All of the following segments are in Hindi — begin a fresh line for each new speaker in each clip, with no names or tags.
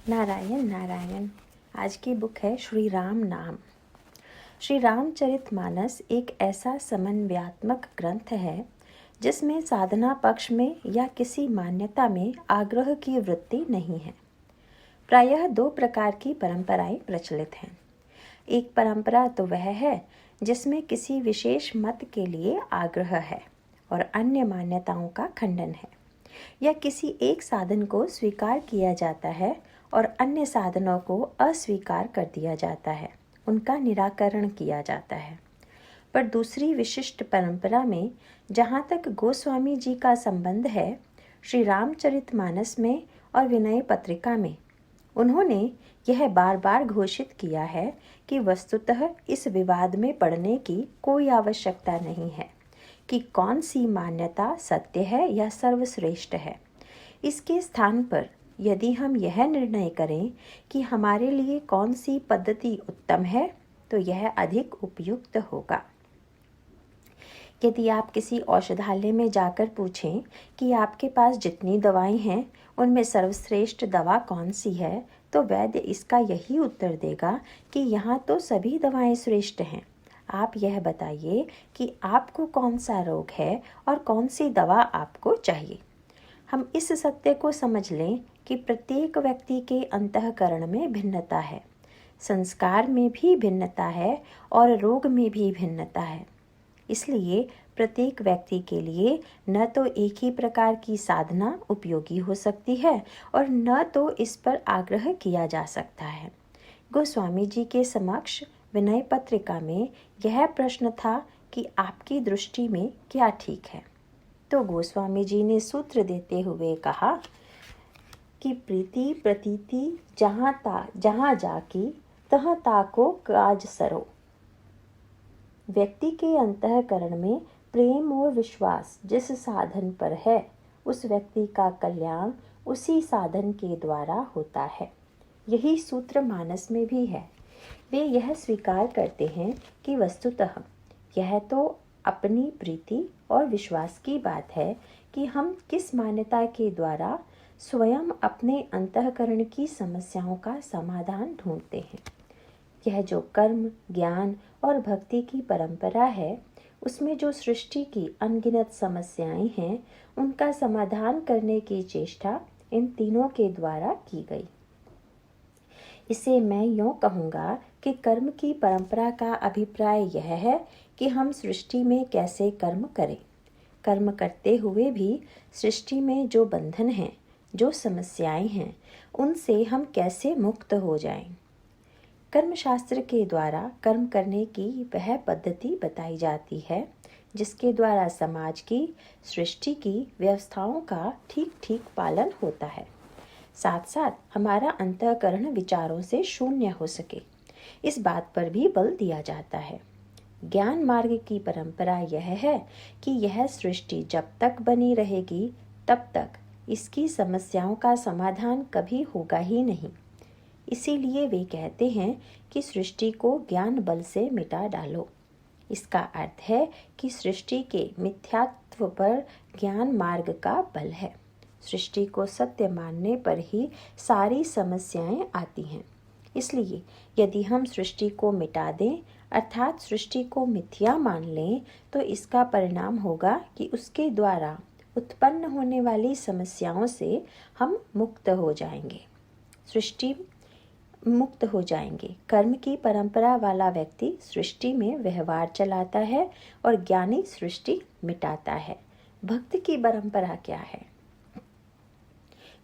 नारायण नारायण। आज की बुक है श्री राम नाम। श्री रामचरितमानस एक ऐसा समन्वयात्मक ग्रंथ है जिसमें साधना पक्ष में या किसी मान्यता में आग्रह की वृत्ति नहीं है। प्रायः दो प्रकार की परंपराएं प्रचलित हैं। एक परंपरा तो वह है जिसमें किसी विशेष मत के लिए आग्रह है और अन्य मान्यताओं का खंडन है, या किसी एक साधन को स्वीकार किया जाता है और अन्य साधनों को अस्वीकार कर दिया जाता है, उनका निराकरण किया जाता है। पर दूसरी विशिष्ट परंपरा में जहाँ तक गोस्वामी जी का संबंध है, श्री रामचरितमानस में और विनय पत्रिका में उन्होंने यह बार बार घोषित किया है कि वस्तुतः इस विवाद में पड़ने की कोई आवश्यकता नहीं है कि कौन सी मान्यता सत्य है या सर्वश्रेष्ठ है। इसके स्थान पर यदि हम यह निर्णय करें कि हमारे लिए कौन सी पद्धति उत्तम है, तो यह अधिक उपयुक्त होगा। यदि आप किसी औषधालय में जाकर पूछें कि आपके पास जितनी दवाएं हैं उनमें सर्वश्रेष्ठ दवा कौन सी है, तो वैद्य इसका यही उत्तर देगा कि यहाँ तो सभी दवाएं श्रेष्ठ हैं। आप यह बताइए कि आपको कौन सा रोग है और कौन सी दवा आपको चाहिए। हम इस सत्य को समझ लें कि प्रत्येक व्यक्ति के अंतःकरण में भिन्नता है, संस्कार में भी भिन्नता है और रोग में भी भिन्नता है। इसलिए प्रत्येक व्यक्ति के लिए न तो एक ही प्रकार की साधना उपयोगी हो सकती है और न तो इस पर आग्रह किया जा सकता है। गोस्वामी जी के समक्ष विनय पत्रिका में यह प्रश्न था कि आपकी दृष्टि में क्या ठीक है। तो गोस्वामी जी ने सूत्र देते हुए कहा कि प्रीति प्रतीति जहाँ जाकी तह ताको काज सरो। व्यक्ति के अंतःकरण में प्रेम और विश्वास जिस साधन पर है, उस व्यक्ति का कल्याण उसी साधन के द्वारा होता है। यही सूत्र मानस में भी है। वे यह स्वीकार करते हैं कि वस्तुतः यह तो अपनी प्रीति और विश्वास की बात है कि हम किस मान्यता के द्वारा स्वयं अपने अंतःकरण की समस्याओं का समाधान ढूंढते हैं। यह जो कर्म, ज्ञान और भक्ति की परंपरा है, उसमें जो सृष्टि की अनगिनत समस्याएं हैं, उनका समाधान करने की चेष्टा इन तीनों के द्वारा की गई। इसे मैं यूँ कहूँगा कि कर्म की परंपरा का अभिप्राय यह है कि हम सृष्टि में कैसे कर्म करें। कर्म करते हुए भी सृष्टि में जो बंधन हैं, जो समस्याएं हैं, उनसे हम कैसे मुक्त हो जाएं। कर्मशास्त्र के द्वारा कर्म करने की वह पद्धति बताई जाती है जिसके द्वारा समाज की, सृष्टि की व्यवस्थाओं का ठीक ठीक पालन होता है, साथ साथ हमारा अंतःकरण विचारों से शून्य हो सके, इस बात पर भी बल दिया जाता है। ज्ञान मार्ग की परंपरा यह है कि यह सृष्टि जब तक बनी रहेगी तब तक इसकी समस्याओं का समाधान कभी होगा ही नहीं। इसीलिए वे कहते हैं कि सृष्टि को ज्ञान बल से मिटा डालो। इसका अर्थ है कि सृष्टि के मिथ्यात्व पर ज्ञान मार्ग का बल है। सृष्टि को सत्य मानने पर ही सारी समस्याएं आती हैं। इसलिए यदि हम सृष्टि को मिटा दें, अर्थात सृष्टि को मिथ्या मान लें, तो इसका परिणाम होगा कि उसके द्वारा उत्पन्न होने वाली समस्याओं से हम मुक्त हो जाएंगे, सृष्टि मुक्त हो जाएंगे। कर्म की परंपरा वाला व्यक्ति सृष्टि में व्यवहार चलाता है और ज्ञानी सृष्टि मिटाता है। भक्त की परंपरा क्या है?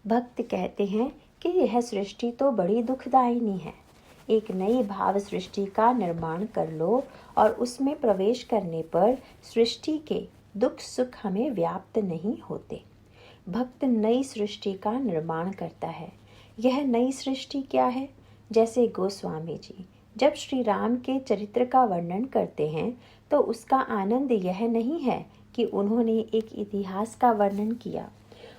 भक्त कहते हैं कि यह सृष्टि तो बड़ी दुखदायिनी है। एक नई भाव सृष्टि का निर्माण कर लो और उसमें प्रवेश करने पर सृष्टि के दुख सुख हमें व्याप्त नहीं होते। भक्त नई सृष्टि का निर्माण करता है। यह नई सृष्टि क्या है? जैसे गोस्वामी जी जब श्री राम के चरित्र का वर्णन करते हैं, तो उसका आनंद यह नहीं है कि उन्होंने एक इतिहास का वर्णन किया।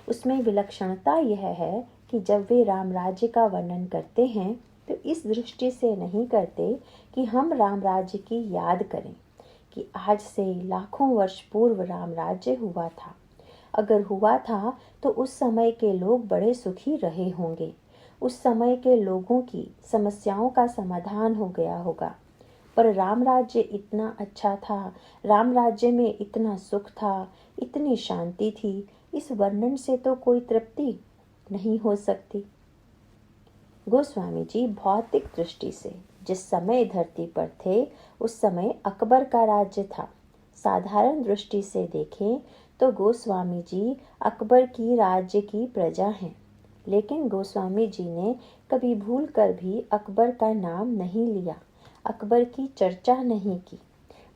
उसमें विलक्षणता यह है कि जब वे राम राज्य का वर्णन करते हैं, तो इस दृष्टि से नहीं करते कि हम राम राज्य की याद करें कि आज से लाखों वर्ष पूर्व राम राज्य हुआ था। अगर हुआ था तो उस समय के लोग बड़े सुखी रहे होंगे। उस समय के लोगों की समस्याओं का समाधान हो गया होगा। पर राम राज्य इतना अच्छा था, राम राज्य में इतना सुख था, इतनी शांति थी, इस वर्णन से तो कोई तृप्ति नहीं हो सकती। गोस्वामी जी भौतिक दृष्टि से जिस समय धरती पर थे उस समय अकबर का राज्य था। साधारण दृष्टि से देखें तो गोस्वामी जी अकबर की राज्य की प्रजा हैं, लेकिन गोस्वामी जी ने कभी भूल कर भी अकबर का नाम नहीं लिया, अकबर की चर्चा नहीं की,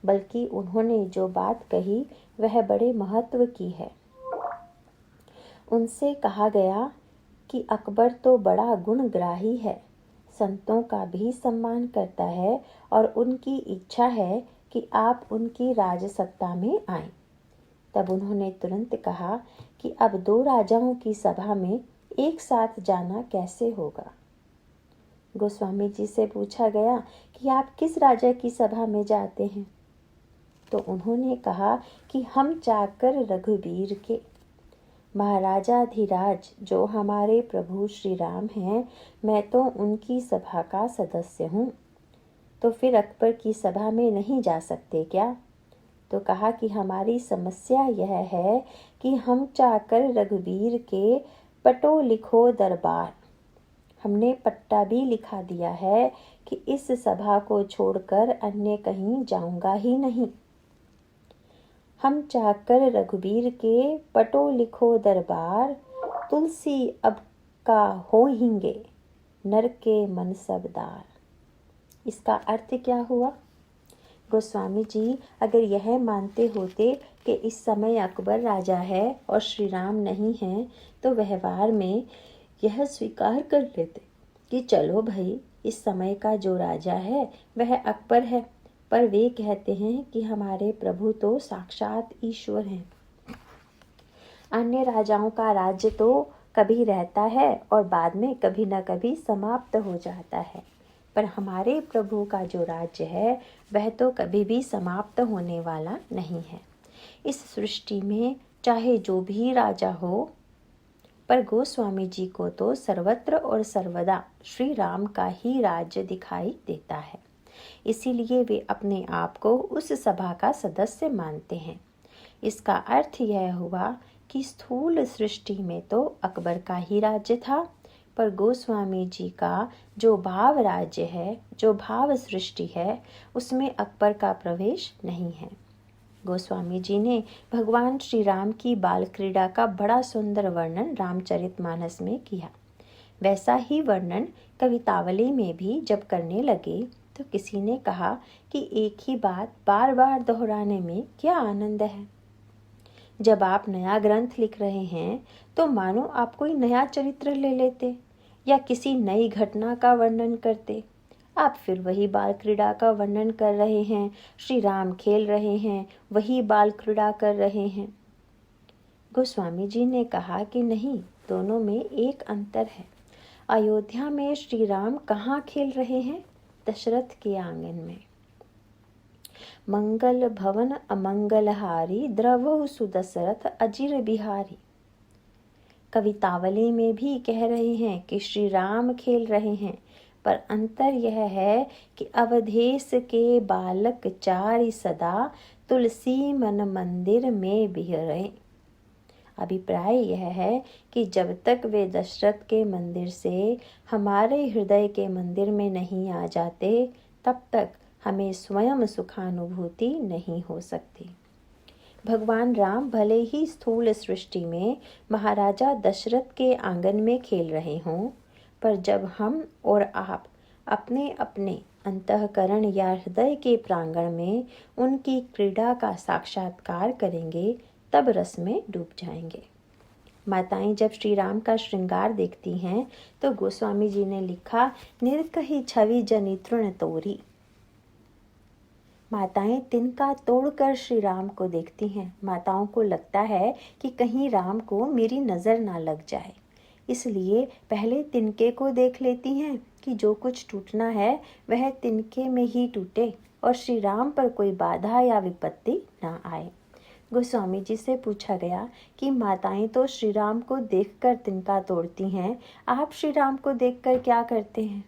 बल्कि उन्होंने जो बात कही वह बड़े महत्व की है। उनसे कहा गया कि अकबर तो बड़ा गुणग्राही है, संतों का भी सम्मान करता है और उनकी इच्छा है कि आप उनकी राजसत्ता में आएं। तब उन्होंने तुरंत कहा कि अब 2 राजाओं की सभा में एक साथ जाना कैसे होगा। गोस्वामी जी से पूछा गया कि आप किस राजा की सभा में जाते हैं, तो उन्होंने कहा कि हम चाकर रघुवीर के। महाराजाधिराज जो हमारे प्रभु श्री राम हैं, मैं तो उनकी सभा का सदस्य हूँ। तो फिर अकबर की सभा में नहीं जा सकते क्या? तो कहा कि हमारी समस्या यह है कि हम चाकर रघुवीर के पटो लिखो दरबार। हमने पट्टा भी लिखा दिया है कि इस सभा को छोड़कर अन्य कहीं जाऊंगा ही नहीं। हम चाकर रघुवीर के पटो लिखो दरबार, तुलसी अब का होहिंगे नर के मन सबदार। इसका अर्थ क्या हुआ? गोस्वामी जी अगर यह मानते होते कि इस समय अकबर राजा है और श्री राम नहीं हैं, तो व्यवहार में यह स्वीकार कर लेते कि चलो भाई, इस समय का जो राजा है वह अकबर है, पर वे कहते हैं कि हमारे प्रभु तो साक्षात ईश्वर हैं। अन्य राजाओं का राज्य तो कभी रहता है और बाद में कभी न कभी समाप्त हो जाता है, पर हमारे प्रभु का जो राज्य है वह तो कभी भी समाप्त होने वाला नहीं है। इस सृष्टि में चाहे जो भी राजा हो, पर गोस्वामी जी को तो सर्वत्र और सर्वदा श्री राम का ही राज्य दिखाई देता है, इसीलिए वे अपने आप को उस सभा का सदस्य मानते हैं। इसका अर्थ यह हुआ कि स्थूल सृष्टि में तो अकबर का ही राज्य था, पर गोस्वामी जी का जो भाव राज्य है, जो भाव सृष्टि है, उसमें अकबर का प्रवेश नहीं है। गोस्वामी जी ने भगवान श्री राम की बाल क्रीड़ा का बड़ा सुंदर वर्णन रामचरितमानस में किया। वैसा ही वर्णन कवितावली में भी जब करने लगे तो किसी ने कहा कि एक ही बात बार बार दोहराने में क्या आनंद है। जब आप नया ग्रंथ लिख रहे हैं तो मानो आप कोई नया चरित्र ले लेते या किसी नई घटना का वर्णन करते। आप फिर वही बाल क्रीड़ा का वर्णन कर रहे हैं, श्री राम खेल रहे हैं, वही बाल क्रीड़ा कर रहे हैं। गोस्वामी जी ने कहा कि नहीं, दोनों में एक अंतर है। अयोध्या में श्री राम कहाँ खेल रहे हैं? दशरथ के आंगन में। मंगल भवन अमंगलहारी, द्रवहु सुदशरथ अजिर बिहारी। कवितावली में भी कह रहे हैं कि श्री राम खेल रहे हैं, पर अंतर यह है कि अवधेश के बालक चारि सदा, तुलसी मन मंदिर में बिहरे। अभिप्राय यह है कि जब तक वे दशरथ के मंदिर से हमारे हृदय के मंदिर में नहीं आ जाते, तब तक हमें स्वयं सुखानुभूति नहीं हो सकती। भगवान राम भले ही स्थूल सृष्टि में महाराजा दशरथ के आंगन में खेल रहे हों, पर जब हम और आप अपने अपने अंतःकरण या हृदय के प्रांगण में उनकी क्रीड़ा का साक्षात्कार करेंगे, तब रस में डूब जाएंगे। माताएं जब श्री राम का श्रृंगार देखती हैं तो गोस्वामी जी ने लिखा, निर्कही छवि जनि तृण तोरी। माताएं तिनका तोड़कर श्री राम को देखती हैं। माताओं को लगता है कि कहीं राम को मेरी नज़र ना लग जाए, इसलिए पहले तिनके को देख लेती हैं कि जो कुछ टूटना है वह तिनके में ही टूटे और श्री राम पर कोई बाधा या विपत्ति ना आए। गोस्वामी जी से पूछा गया कि माताएं तो श्री राम को देखकर तिनका तोड़ती हैं, आप श्री राम को देखकर क्या करते हैं?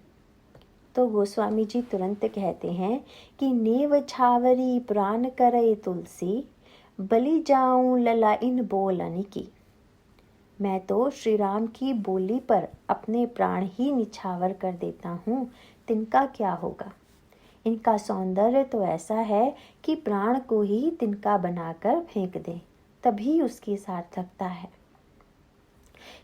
तो गोस्वामी जी तुरंत कहते हैं कि नेव छावरी प्राण करे तुलसी, बलि जाऊं लला इन बोलन की। मैं तो श्री राम की बोली पर अपने प्राण ही निछावर कर देता हूँ, तिनका क्या होगा। इनका सौंदर्य तो ऐसा है कि प्राण को ही तिनका बनाकर फेंक दें, तभी उसकी सार्थकता है।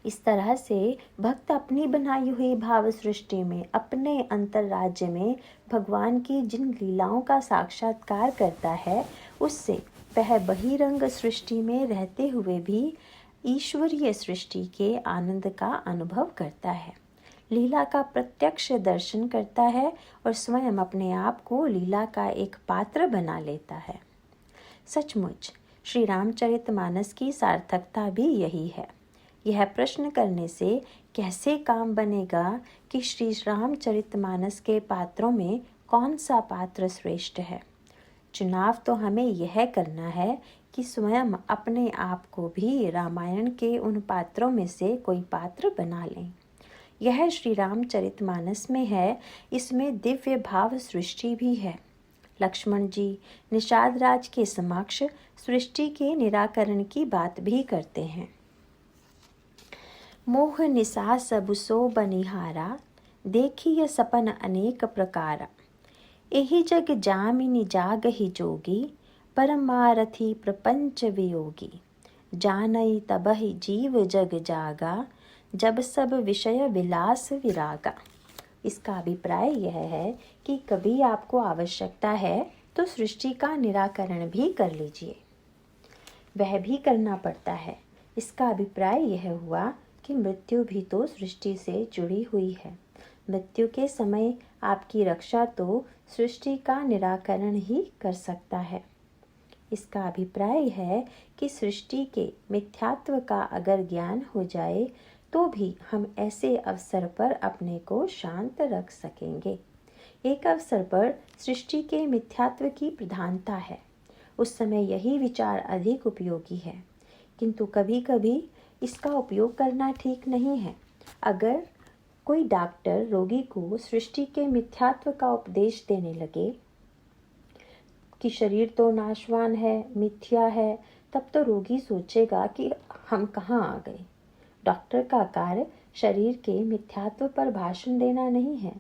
इस तरह से भक्त अपनी बनाई हुई भाव सृष्टि में, अपने अंतर राज्य में भगवान की जिन लीलाओं का साक्षात्कार करता है, उससे वह बहिरंग सृष्टि में रहते हुए भी ईश्वरीय सृष्टि के आनंद का अनुभव करता है, लीला का प्रत्यक्ष दर्शन करता है और स्वयं अपने आप को लीला का एक पात्र बना लेता है। सचमुच श्री रामचरितमानस की सार्थकता भी यही है। यह प्रश्न करने से कैसे काम बनेगा कि श्री रामचरितमानस के पात्रों में कौन सा पात्र श्रेष्ठ है। चुनाव तो हमें यह करना है कि स्वयं अपने आप को भी रामायण के उन पात्रों में से कोई पात्र बना लें। यह श्री रामचरितमानस में है, इसमें दिव्य भाव सृष्टि भी है। लक्ष्मण जी निषाद राज के समक्ष सृष्टि के निराकरण की बात भी करते हैं। मोह निसा सब सो बनिहारा, देखिए सपन अनेक प्रकारा। एहि जग जामिनी जागहि जोगी, परमारथी प्रपंच वियोगी। जानई तबहि जीव जग जागा, जब सब विषय विलास विरागा। इसका अभिप्राय यह है कि कभी आपको आवश्यकता है तो सृष्टि का निराकरण भी कर लीजिए, वह भी करना पड़ता है। इसका अभिप्राय यह हुआ कि मृत्यु भी तो सृष्टि से जुड़ी हुई है। मृत्यु के समय आपकी रक्षा तो सृष्टि का निराकरण ही कर सकता है। इसका अभिप्राय है कि सृष्टि के मिथ्यात्व का अगर ज्ञान हो जाए तो भी हम ऐसे अवसर पर अपने को शांत रख सकेंगे। एक अवसर पर सृष्टि के मिथ्यात्व की प्रधानता है, उस समय यही विचार अधिक उपयोगी है, किंतु कभी कभी इसका उपयोग करना ठीक नहीं है। अगर कोई डॉक्टर रोगी को सृष्टि के मिथ्यात्व का उपदेश देने लगे कि शरीर तो नाशवान है, मिथ्या है, तब तो रोगी सोचेगा कि हम कहाँ आ गए। डॉक्टर का कार्य शरीर के मिथ्यात्व पर भाषण देना नहीं है।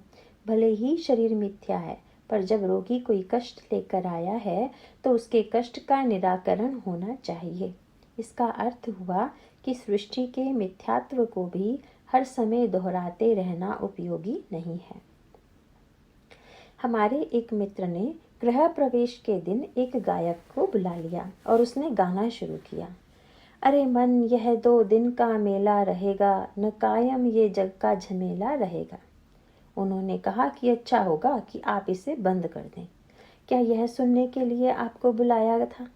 भले ही शरीर मिथ्या है, पर जब रोगी कोई कष्ट लेकर आया है तो उसके कष्ट का निराकरण होना चाहिए। इसका अर्थ हुआ कि सृष्टि के मिथ्यात्व को भी हर समय दोहराते रहना उपयोगी नहीं है। हमारे एक मित्र ने गृह प्रवेश के दिन एक गायक को बुला लिया और उसने गाना शुरू किया। अरे मन, यह 2 दिन का मेला रहेगा, न कायम ये जग का झमेला रहेगा। उन्होंने कहा कि अच्छा होगा कि आप इसे बंद कर दें। क्या यह सुनने के लिए आपको बुलाया था?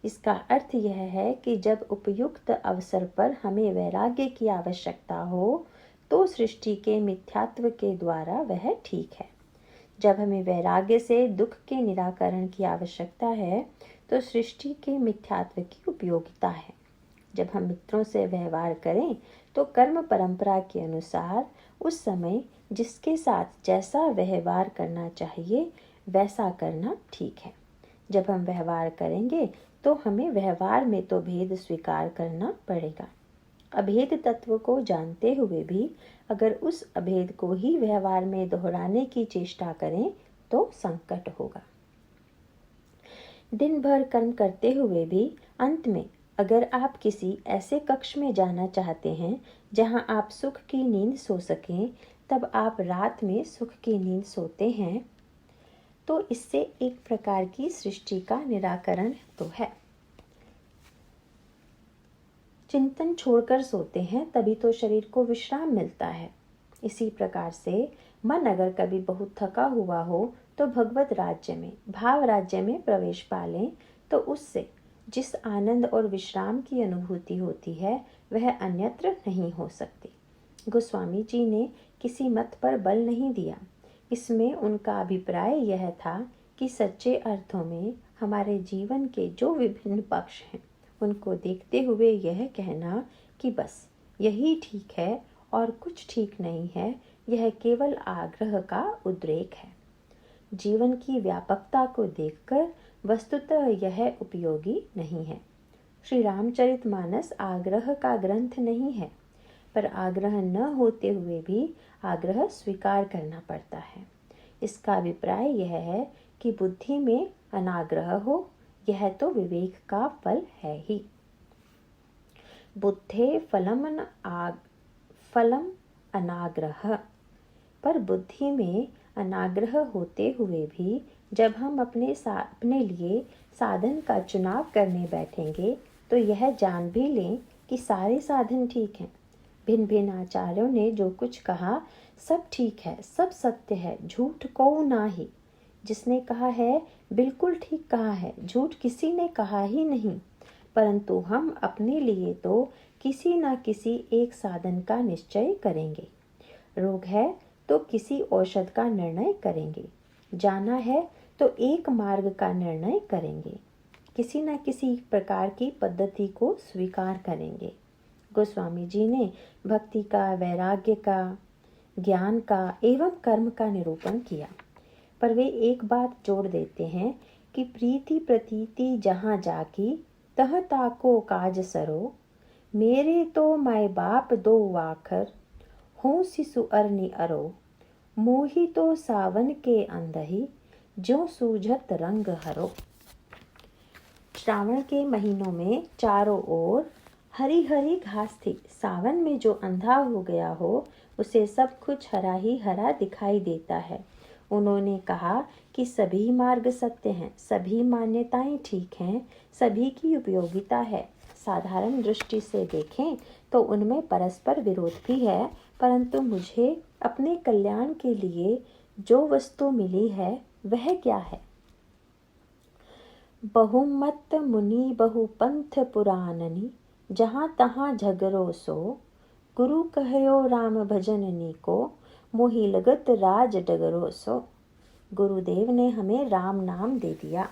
इसका अर्थ यह है कि जब उपयुक्त अवसर पर हमें वैराग्य की आवश्यकता हो तो सृष्टि के मिथ्यात्व के द्वारा वह ठीक है। जब हमें वैराग्य से दुख के निराकरण की आवश्यकता है तो सृष्टि के मिथ्यात्व की उपयोगिता है। जब हम मित्रों से व्यवहार करें तो कर्म परंपरा के अनुसार उस समय जिसके साथ जैसा व्यवहार करना चाहिए वैसा करना ठीक है। जब हम व्यवहार करेंगे तो हमें व्यवहार में तो भेद स्वीकार करना पड़ेगा। अभेद तत्व को जानते हुए भी अगर उस अभेद को ही व्यवहार में दोहराने की चेष्टा करें तो संकट होगा। दिन भर कर्म करते हुए भी अंत में अगर आप किसी ऐसे कक्ष में जाना चाहते हैं जहां आप सुख की नींद सो सकें, तब आप रात में सुख की नींद सोते हैं, तो इससे एक प्रकार की सृष्टि का निराकरण तो है। चिंतन छोड़कर सोते हैं तभी तो शरीर को विश्राम मिलता है। इसी प्रकार से मन अगर कभी बहुत थका हुआ हो तो भगवत राज्य में, भाव राज्य में प्रवेश पालें, तो उससे जिस आनंद और विश्राम की अनुभूति होती है वह अन्यत्र नहीं हो सकती। गोस्वामी जी ने किसी मत पर बल नहीं दिया। इसमें उनका अभिप्राय यह था कि सच्चे अर्थों में हमारे जीवन के जो विभिन्न पक्ष हैं उनको देखते हुए यह कहना कि बस यही ठीक है और कुछ ठीक नहीं है, यह केवल आग्रह का उद्रेक है। जीवन की व्यापकता को देखकर वस्तुतः यह उपयोगी नहीं है। श्री रामचरितमानस आग्रह का ग्रंथ नहीं है, पर आग्रह न होते हुए भी आग्रह स्वीकार करना पड़ता है। इसका अभिप्राय यह है कि बुद्धि में अनाग्रह हो, यह तो विवेक का फल है ही। बुद्धे फलम अनाग्रह, पर बुद्धि में अनाग्रह होते हुए भी जब हम अपने लिए साधन का चुनाव करने बैठेंगे तो यह जान भी लें कि सारे साधन ठीक हैं। भिन्न भिन्न आचार्यों ने जो कुछ कहा सब ठीक है, सब सत्य है, झूठ को ना ही। जिसने कहा है बिल्कुल ठीक कहा है, झूठ किसी ने कहा ही नहीं। परंतु हम अपने लिए तो किसी न किसी एक साधन का निश्चय करेंगे। रोग है तो किसी औषध का निर्णय करेंगे, जाना है तो एक मार्ग का निर्णय करेंगे, किसी न किसी प्रकार की पद्धति को स्वीकार करेंगे। गोस्वामी जी ने भक्ति का, वैराग्य का, ज्ञान का एवं कर्म का निरूपण किया, पर वे एक बात जोड़ देते हैं कि प्रीति प्रतीति जहाँ जाकी तह ताको काज सरो, मेरे तो माय बाप दो वाखर हो शिशु अरनी अरो, मोही तो सावन के अंदही जो सूझत रंग हरो। श्रावण के महीनों में चारों ओर हरी हरी घास थी। सावन में जो अंधा हो गया हो उसे सब कुछ हरा ही हरा दिखाई देता है। उन्होंने कहा कि सभी मार्ग सत्य हैं, सभी मान्यताएं ठीक हैं, सभी की उपयोगिता है। साधारण दृष्टि से देखें तो उनमें परस्पर विरोध भी है, परंतु मुझे अपने कल्याण के लिए जो वस्तु मिली है वह क्या है? बहुमत मुनि बहुपंथ पुराणनी, जहाँ तहाँ झगरो सो, गुरु कहयो राम भजननी को, मोहि लगत राज डगरो सो। गुरुदेव ने हमें राम नाम दे दिया।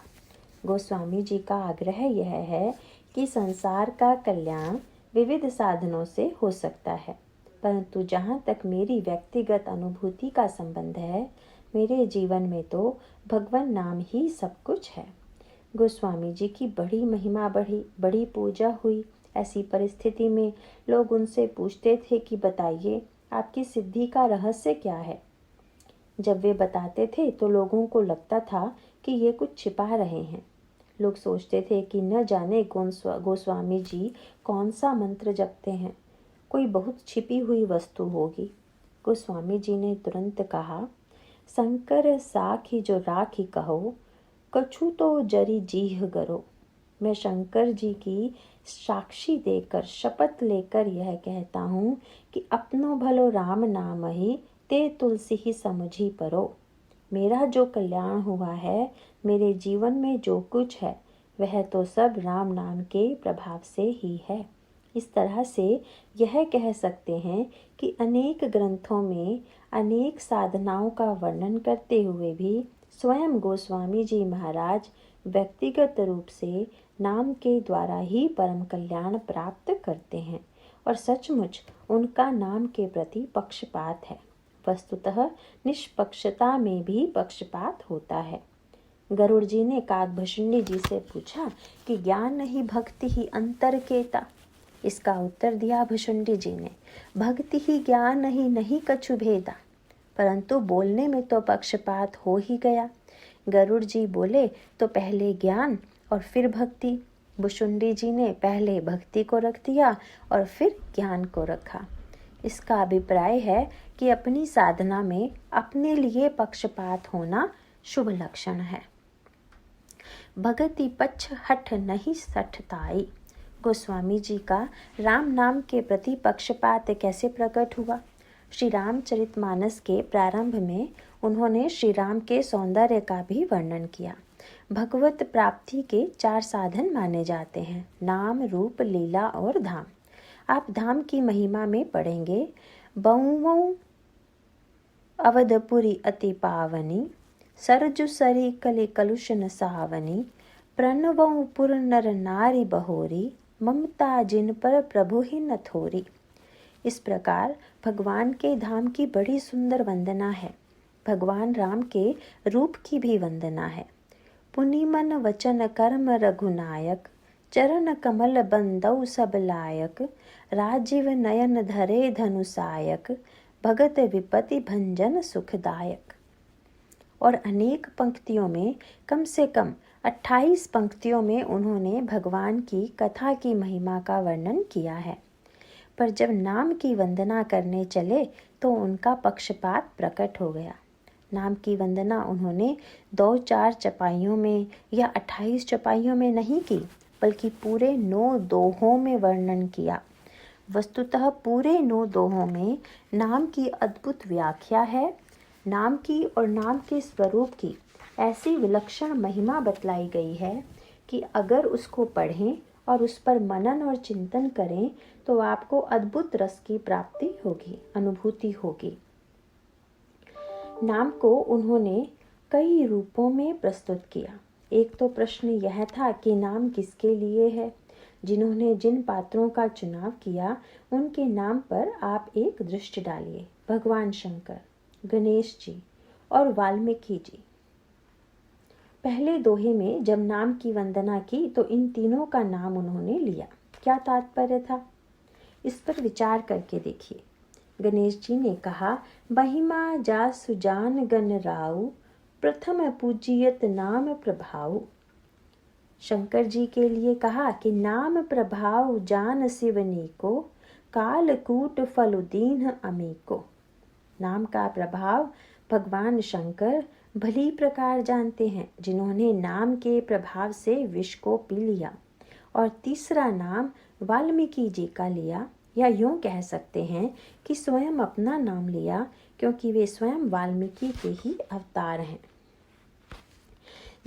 गोस्वामी जी का आग्रह यह है कि संसार का कल्याण विविध साधनों से हो सकता है, परंतु जहाँ तक मेरी व्यक्तिगत अनुभूति का संबंध है, मेरे जीवन में तो भगवान नाम ही सब कुछ है। गोस्वामी जी की बड़ी महिमा बढ़ी, बड़ी पूजा हुई। ऐसी परिस्थिति में लोग उनसे पूछते थे कि बताइए आपकी सिद्धि का रहस्य क्या है। जब वे बताते थे तो लोगों को लगता था कि ये कुछ छिपा रहे हैं। लोग सोचते थे कि न जाने गोस्वामी जी कौन सा मंत्र जपते हैं, कोई बहुत छिपी हुई वस्तु होगी। गोस्वामी जी ने तुरंत कहा, शंकर साखी जो राखी कहो, कछु तो जरी जीह गरो। मैं शंकर जी की साक्षी देकर, शपथ लेकर यह कहता हूँ कि अपनो भलो राम नाम ही ते तुलसी ही समझी परो। मेरा जो कल्याण हुआ है, मेरे जीवन में जो कुछ है, वह तो सब राम नाम के प्रभाव से ही है। इस तरह से यह कह सकते हैं कि अनेक ग्रंथों में अनेक साधनाओं का वर्णन करते हुए भी स्वयं गोस्वामी जी महाराज व्यक्तिगत रूप से नाम के द्वारा ही परम कल्याण प्राप्त करते हैं, और सचमुच उनका नाम के प्रति पक्षपात है। वस्तुतः निष्पक्षता में भी पक्षपात होता है। गरुड़ जी ने काकभषुंडी जी से पूछा कि ज्ञान नहीं भक्ति ही अंतर केता। इसका उत्तर दिया भुषुंडी जी ने, भक्ति ही ज्ञान नहीं, नहीं कछु भेदा। परंतु बोलने में तो पक्षपात हो ही गया। गरुड़ जी बोले तो पहले ज्ञान और फिर भक्ति। भुषुंडी जी ने पहले भक्ति को रख दिया और फिर ज्ञान को रखा। इसका अभिप्राय है कि अपनी साधना में अपने लिए पक्षपात होना शुभ लक्षण है। भगति पक्ष हठ नहीं सठताई। गोस्वामी जी का राम नाम के प्रति पक्षपात कैसे प्रकट हुआ? श्री रामचरितमानस के प्रारंभ में उन्होंने श्री राम के सौंदर्य का भी वर्णन किया। भगवत प्राप्ति के 4 साधन माने जाते हैं, नाम, रूप, लीला और धाम। आप धाम की महिमा में पढ़ेंगे, बहुवों अवधपुरी अति पावनी, सरजु सरी कले कलुष न सहावनी, प्रणवं पुर नर नारी बहोरी, ममता जिन पर प्रभु ही न थोरी। इस प्रकार भगवान के धाम की बड़ी सुंदर वंदना है। भगवान राम के रूप की भी वंदना है। पुनि मन वचन कर्म रघुनायक, चरण कमल बंदौ सब लायक। राजीव नयन धरे धनुषायक, भगत विपति भंजन सुखदायक। और अनेक पंक्तियों में, कम से कम 28 पंक्तियों में उन्होंने भगवान की कथा की महिमा का वर्णन किया है। पर जब नाम की वंदना करने चले तो उनका पक्षपात प्रकट हो गया। नाम की वंदना उन्होंने 2-4 चपाइयों में या 28 चपाइयों में नहीं की, बल्कि पूरे 9 दोहों में वर्णन किया। वस्तुतः पूरे 9 दोहों में नाम की अद्भुत व्याख्या है। नाम की और नाम के स्वरूप की ऐसी विलक्षण महिमा बतलाई गई है कि अगर उसको पढ़ें और उस पर मनन और चिंतन करें तो आपको अद्भुत रस की प्राप्ति होगी, अनुभूति होगी। नाम को उन्होंने कई रूपों में प्रस्तुत किया। एक तो प्रश्न यह था कि नाम किसके लिए है। जिन्होंने जिन पात्रों का चुनाव किया उनके नाम पर आप एक दृष्टि डालिए। भगवान शंकर, गणेश जी और वाल्मीकि जी। पहले दोहे में जब नाम की वंदना की तो इन तीनों का नाम उन्होंने लिया। क्या तात्पर्य था, इस पर विचार करके देखिए। गणेश जी ने कहा, महिमा जासु जान गण राउ, प्रथम पूजियत नाम प्रभाऊ। शंकर जी के लिए कहा कि नाम प्रभाव जान शिवनी को, कालकूट फल दीन अमीको। नाम का प्रभाव भगवान शंकर भली प्रकार जानते हैं, जिन्होंने नाम के प्रभाव से विष को पी लिया। और तीसरा नाम वाल्मीकि जी का लिया, या यूं कह सकते हैं कि स्वयं अपना नाम लिया, क्योंकि वे स्वयं वाल्मीकि के ही अवतार हैं।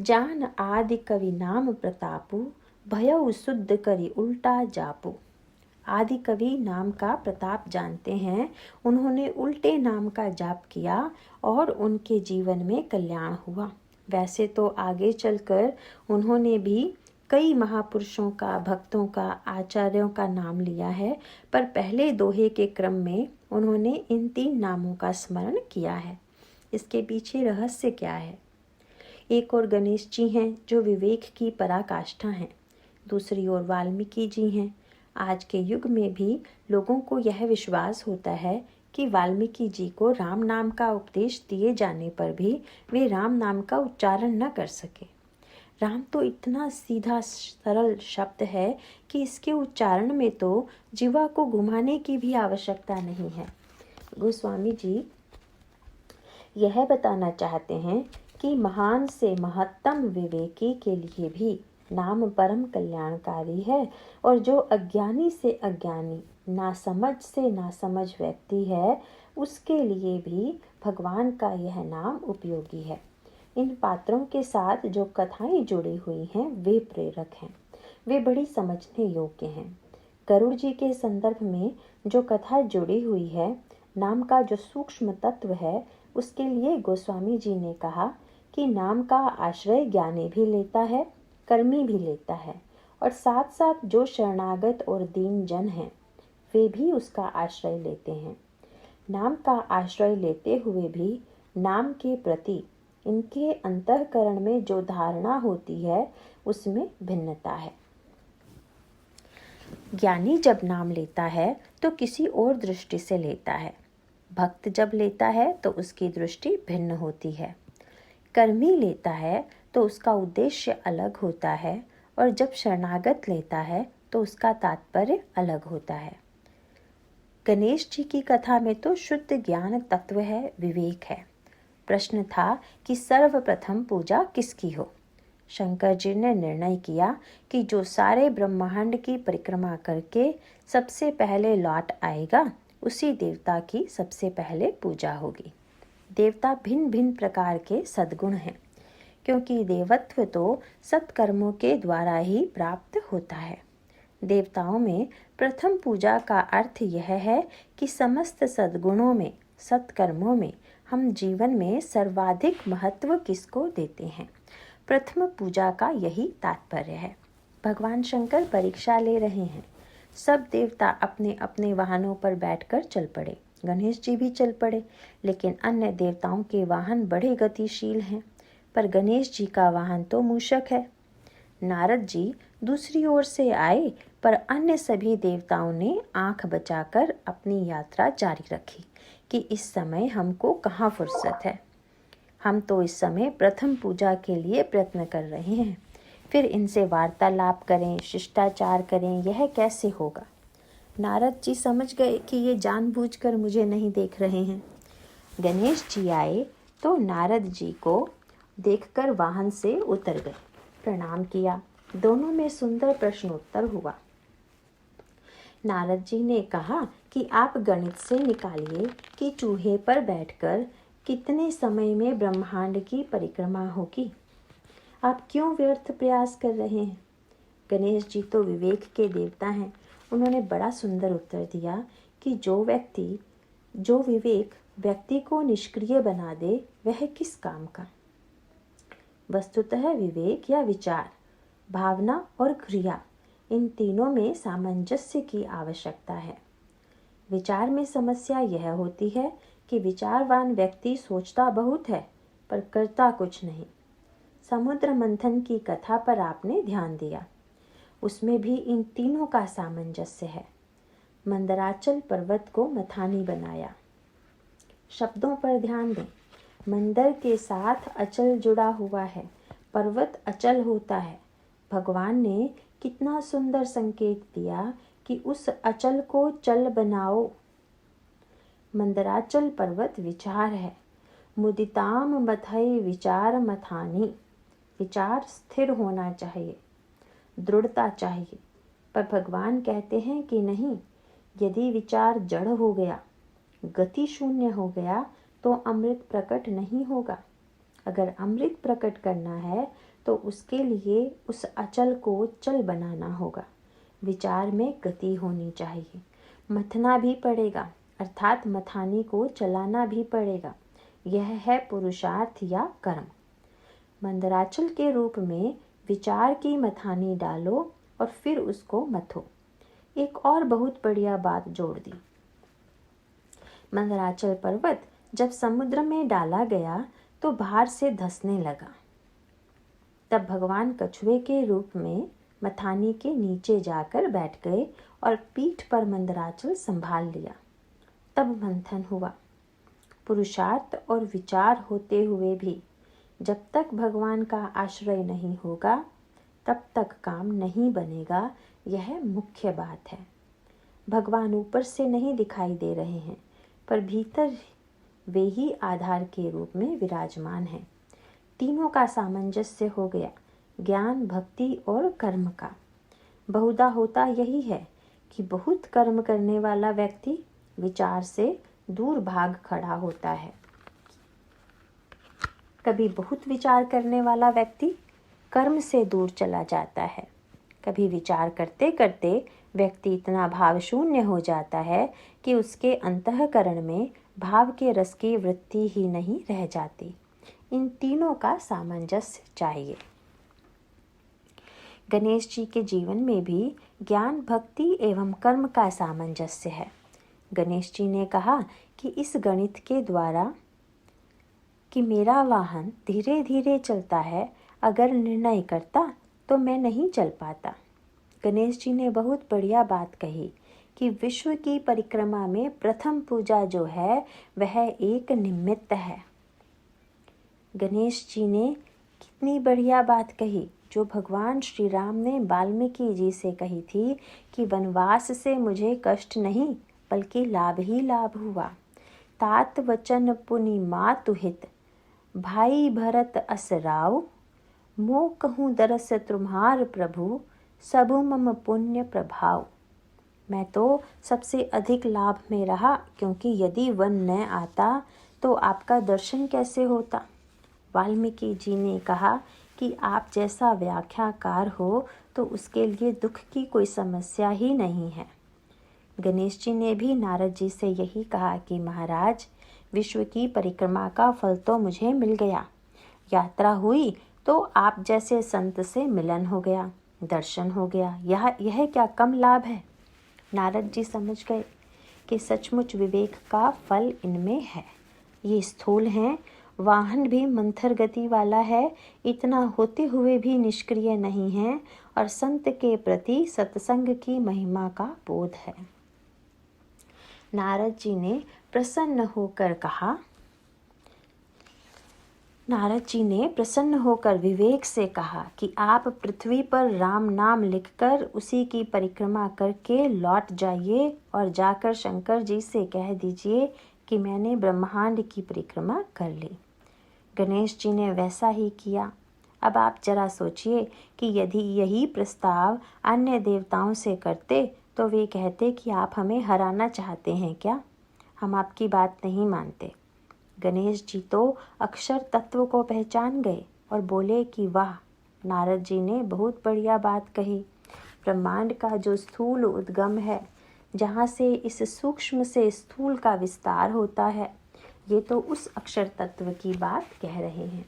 जान आदि कवि नाम प्रतापु, भयउ शुद्ध करी उल्टा जापू। आदि कवि नाम का प्रताप जानते हैं, उन्होंने उल्टे नाम का जाप किया और उनके जीवन में कल्याण हुआ। वैसे तो आगे चलकर उन्होंने भी कई महापुरुषों का, भक्तों का, आचार्यों का नाम लिया है, पर पहले दोहे के क्रम में उन्होंने इन 3 नामों का स्मरण किया है। इसके पीछे रहस्य क्या है? एक और गणेश जी हैं जो विवेक की पराकाष्ठा हैं, दूसरी ओर वाल्मीकि जी हैं। आज के युग में भी लोगों को यह विश्वास होता है कि वाल्मीकि जी को राम नाम का उपदेश दिए जाने पर भी वे राम नाम का उच्चारण न कर सके। राम तो इतना सीधा सरल शब्द है कि इसके उच्चारण में तो जीवा को घुमाने की भी आवश्यकता नहीं है। गोस्वामी जी यह बताना चाहते हैं कि महान से महत्तम विवेकी के लिए भी नाम परम कल्याणकारी है, और जो अज्ञानी से अज्ञानी, नासमझ से नासमझ व्यक्ति है, उसके लिए भी भगवान का यह नाम उपयोगी है। इन पात्रों के साथ जो कथाएं जुड़ी हुई हैं वे प्रेरक हैं, वे बड़ी समझने योग्य हैं। गरुड़ जी के संदर्भ में जो कथा जुड़ी हुई है, नाम का जो सूक्ष्म तत्व है, उसके लिए गोस्वामी जी ने कहा कि नाम का आश्रय ज्ञानी भी लेता है, कर्मी भी लेता है, और साथ साथ जो शरणागत और दीन जन हैं वे भी उसका आश्रय लेते हैं। नाम का आश्रय लेते हुए भी नाम के प्रति इनके अंतःकरण में जो धारणा होती है उसमें भिन्नता है। ज्ञानी जब नाम लेता है तो किसी और दृष्टि से लेता है, भक्त जब लेता है तो उसकी दृष्टि भिन्न होती है, कर्मी लेता है तो उसका उद्देश्य अलग होता है, और जब शरणागत लेता है तो उसका तात्पर्य अलग होता है। गणेश जी की कथा में तो शुद्ध ज्ञान तत्व है, विवेक है। प्रश्न था कि सर्वप्रथम पूजा किसकी हो। शंकर जी ने निर्णय किया कि जो सारे ब्रह्मांड की परिक्रमा करके सबसे पहले लौट आएगा, उसी देवता की सबसे पहले पूजा होगी। देवता भिन्न भिन्न प्रकार के सद्गुण हैं, क्योंकि देवत्व तो सत्कर्मों के द्वारा ही प्राप्त होता है। देवताओं में प्रथम पूजा का अर्थ यह है कि समस्त सद्गुणों में, सत्कर्मों में हम जीवन में सर्वाधिक महत्व किसको देते हैं। प्रथम पूजा का यही तात्पर्य है। भगवान शंकर परीक्षा ले रहे हैं। सब देवता अपने अपने वाहनों पर बैठकर चल पड़े। गणेश जी भी चल पड़े, लेकिन अन्य देवताओं के वाहन बड़े गतिशील हैं, पर गणेश जी का वाहन तो मूषक है। नारद जी दूसरी ओर से आए, पर अन्य सभी देवताओं ने आंख बचाकर अपनी यात्रा जारी रखी कि इस समय हमको कहाँ फुर्सत है। हम तो इस समय प्रथम पूजा के लिए प्रयत्न कर रहे हैं, फिर इनसे वार्तालाप करें, शिष्टाचार करें, यह कैसे होगा। नारद जी समझ गए कि ये जानबूझकर मुझे नहीं देख रहे हैं। गणेश जी आए तो नारद जी को देखकर वाहन से उतर गए, प्रणाम किया। दोनों में सुंदर प्रश्नोत्तर हुआ। नारद जी ने कहा कि आप गणित से निकालिए कि चूहे पर बैठकर कितने समय में ब्रह्मांड की परिक्रमा होगी। आप क्यों व्यर्थ प्रयास कर रहे हैं। गणेश जी तो विवेक के देवता हैं। उन्होंने बड़ा सुंदर उत्तर दिया कि जो विवेक व्यक्ति को निष्क्रिय बना दे, वह किस काम का। वस्तुतः विवेक या विचार, भावना और क्रिया, इन तीनों में सामंजस्य की आवश्यकता है। विचार में समस्या यह होती है कि विचारवान व्यक्ति सोचता बहुत है पर करता कुछ नहीं। समुद्र मंथन की कथा पर आपने ध्यान दिया, उसमें भी इन तीनों का सामंजस्य है। मंदराचल पर्वत को मथानी बनाया। शब्दों पर ध्यान दें। मंदिर के साथ अचल जुड़ा हुआ है, पर्वत अचल होता है। भगवान ने कितना सुंदर संकेत दिया कि उस अचल को चल बनाओ। मंदराचल पर्वत विचार है। मुदिताम मथय विचार मथानी। विचार स्थिर होना चाहिए, दृढ़ता चाहिए, पर भगवान कहते हैं कि नहीं, यदि विचार जड़ हो गया, गति शून्य हो गया, तो अमृत प्रकट नहीं होगा। अगर अमृत प्रकट करना है तो उसके लिए उस अचल को चल बनाना होगा। विचार में गति होनी चाहिए, मथना भी पड़ेगा, अर्थात मथानी को चलाना भी पड़ेगा। यह है पुरुषार्थ या कर्म। मंदराचल के रूप में विचार की मथानी डालो और फिर उसको मथो। एक और बहुत बढ़िया बात जोड़ दी। मंदराचल पर्वत जब समुद्र में डाला गया तो भार से धंसने लगा। तब भगवान कछुए के रूप में मथानी के नीचे जाकर बैठ गए और पीठ पर मंदराचल संभाल लिया। तब मंथन हुआ। पुरुषार्थ और विचार होते हुए भी जब तक भगवान का आश्रय नहीं होगा, तब तक काम नहीं बनेगा। यह मुख्य बात है। भगवान ऊपर से नहीं दिखाई दे रहे हैं, पर भीतर वे ही आधार के रूप में विराजमान हैं। तीनों का सामंजस्य हो गया, ज्ञान, भक्ति और कर्म का। बहुधा होता यही है कि बहुत कर्म करने वाला व्यक्ति विचार से दूर भाग खड़ा होता है। कभी बहुत विचार करने वाला व्यक्ति कर्म से दूर चला जाता है। कभी विचार करते करते व्यक्ति इतना भाव शून्य हो जाता है कि उसके अंतःकरण में भाव के रस की वृत्ति ही नहीं रह जाती। इन तीनों का सामंजस्य चाहिए। गणेश जी के जीवन में भी ज्ञान, भक्ति एवं कर्म का सामंजस्य है। गणेश जी ने कहा कि इस गणित के द्वारा कि मेरा वाहन धीरे धीरे चलता है, अगर निर्णय करता तो मैं नहीं चल पाता। गणेश जी ने बहुत बढ़िया बात कही कि विश्व की परिक्रमा में प्रथम पूजा जो है वह एक निमित्त है। गणेश जी ने कितनी बढ़िया बात कही जो भगवान श्री राम ने वाल्मीकि जी से कही थी कि वनवास से मुझे कष्ट नहीं बल्कि लाभ ही लाभ हुआ। तात वचन पुनि मातु हित, भाई भरत असराव, मो कहूँ दरस तुम्हार प्रभु, सबु मम पुण्य प्रभाव। मैं तो सबसे अधिक लाभ में रहा, क्योंकि यदि वन न आता तो आपका दर्शन कैसे होता। वाल्मीकि जी ने कहा कि आप जैसा व्याख्याकार हो तो उसके लिए दुख की कोई समस्या ही नहीं है। गणेश जी ने भी नारद जी से यही कहा कि महाराज, विश्व की परिक्रमा का फल तो मुझे मिल गया। यात्रा हुई तो आप जैसे संत से मिलन हो गया, दर्शन हो गया। यह क्या कम लाभ है। नारद जी समझ गए कि सचमुच विवेक का फल इनमें है। ये स्थूल हैं, वाहन भी मंथर गति वाला है, इतना होते हुए भी निष्क्रिय नहीं है और संत के प्रति सत्संग की महिमा का बोध है। नारद जी ने प्रसन्न होकर विवेक से कहा कि आप पृथ्वी पर राम नाम लिखकर उसी की परिक्रमा करके लौट जाइए और जाकर शंकर जी से कह दीजिए कि मैंने ब्रह्मांड की परिक्रमा कर ली। गणेश जी ने वैसा ही किया। अब आप जरा सोचिए कि यदि यही प्रस्ताव अन्य देवताओं से करते तो वे कहते कि आप हमें हराना चाहते हैं क्या, हम आपकी बात नहीं मानते। गणेश जी तो अक्षर तत्व को पहचान गए और बोले कि वाह, नारद जी ने बहुत बढ़िया बात कही। ब्रह्मांड का जो स्थूल उद्गम है, जहाँ से इस सूक्ष्म से स्थूल का विस्तार होता है, ये तो उस अक्षर तत्व की बात कह रहे हैं।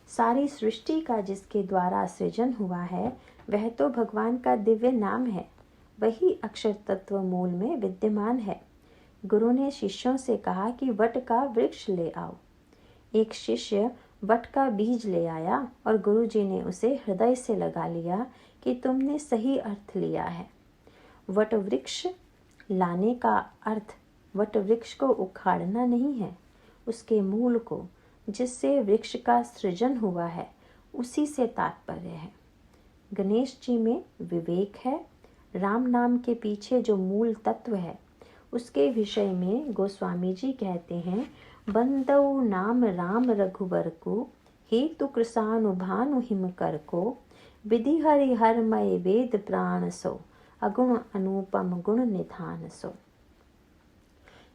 सारी सृष्टि का जिसके द्वारा सृजन हुआ है वह तो भगवान का दिव्य नाम है, वही अक्षर तत्व मूल में विद्यमान है। गुरु ने शिष्यों से कहा कि वट का वृक्ष ले आओ। एक शिष्य वट का बीज ले आया और गुरु जी ने उसे हृदय से लगा लिया कि तुमने सही अर्थ लिया है। वट वृक्ष लाने का अर्थ वट वृक्ष को उखाड़ना नहीं है, उसके मूल को, जिससे वृक्ष का सृजन हुआ है, उसी से तात्पर्य है। गणेश जी में विवेक है। राम नाम के पीछे जो मूल तत्व है उसके विषय में गोस्वामी जी कहते हैं, बंदौ नाम राम रघुबर को, हेतु कृसानु भानु हिम कर को, विधि हरि हरमय वेद प्राण सो, अगुण अनुपम गुण निधान सो।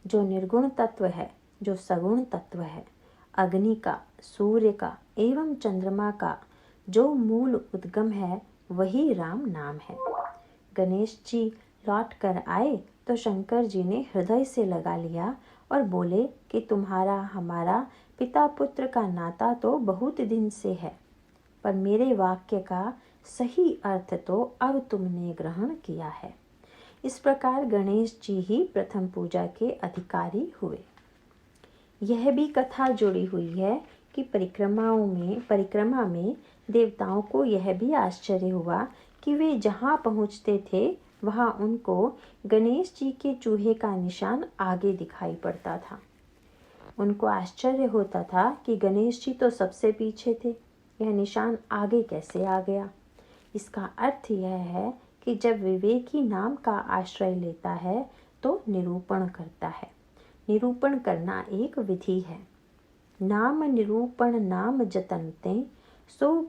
जो निर्गुण तत्व है, जो सगुण तत्व है, अग्नि का, सूर्य का एवं चंद्रमा का जो मूल उद्गम है, वही राम नाम है। गणेश जी लौट कर आए तो शंकर जी ने हृदय से लगा लिया और बोले कि तुम्हारा हमारा पिता पुत्र का नाता तो बहुत दिन से है, पर मेरे वाक्य का सही अर्थ तो अब तुमने ग्रहण किया है। इस प्रकार गणेश जी ही प्रथम पूजा के अधिकारी हुए। यह भी कथा जुड़ी हुई है कि परिक्रमा में देवताओं को यह भी आश्चर्य हुआ कि वे जहाँ पहुँचते थे वहाँ उनको गणेश जी के चूहे का निशान आगे दिखाई पड़ता था। उनको आश्चर्य होता था कि गणेश जी तो सबसे पीछे थे, यह निशान आगे कैसे आ गया। इसका अर्थ यह है कि जब विवेकी नाम का आश्रय लेता है तो निरूपण करता है। निरूपण करना एक विधि है। नाम निरूपण नाम जतनते, सो